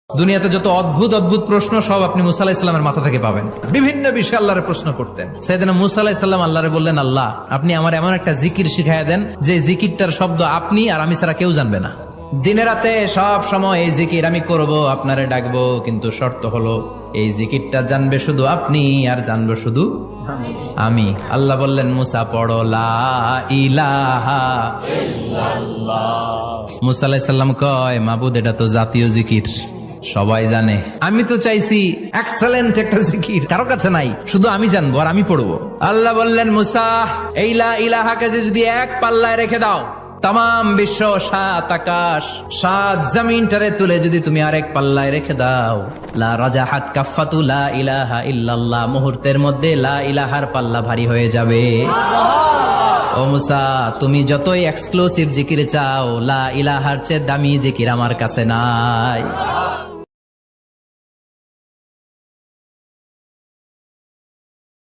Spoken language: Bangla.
দুনিয়াতে যত অদ্ভুত অদ্ভুত প্রশ্ন সব আপনি মুসা আলাহিস সাল্লামের মাথা থেকে পাবেন। বিভিন্ন বিষয়ে আল্লাহরে প্রশ্ন করতেন। সাইয়েদনা মুসা আলাহিস সাল্লাম আল্লাহরে বললেন, আল্লাহ আপনি আমার এমন একটা জিকির শিখাইয়া দেন যে জিকিরটার শব্দ আপনি আর আমি ছাড়া কেউ জানবে না। দিনে রাতে সব সময় এই জিকির আমি করব, আপনারে ডাকবো, কিন্তু শর্ত হলো এই জিকিরটা জানবে শুধু আপনি আর জানবো শুধু আমি। আল্লাহ বললেন, মুসা পড়ো লা ইলাহা ইল্লাল্লাহ। মুসা আলাইহিস সালাম কয়, মাবুদ এটা তো জাতীয় জিকির, সবাই জানে। আমি তো চাইছি এক্সেলেন্ট একটা জিকির, কারো কাছে নাই, শুধু আমি জানবো আর আমি পড়বো। আল্লাহ বললেন, মুসা এই লা ইলাহাকে যদি এক পাল্লায় রেখে দাও, তাম বিশ্ব, 7 আকাশ 7 জমিনটারে তুলে যদি তুমি আরেক পাল্লায় রেখে দাও, লা রাজাহাত কাফাতু লা ইলাহা ইল্লাল্লাহ, মুহূর্তের মধ্যে লা ইলাহার পাল্লা ভারী হয়ে যাবে। ও মুসা, তুমি যতই এক্সক্লুসিভ জিকির চাও, লা ইলাহার চেয়ে দামি জিকির আমার কাছে নাই।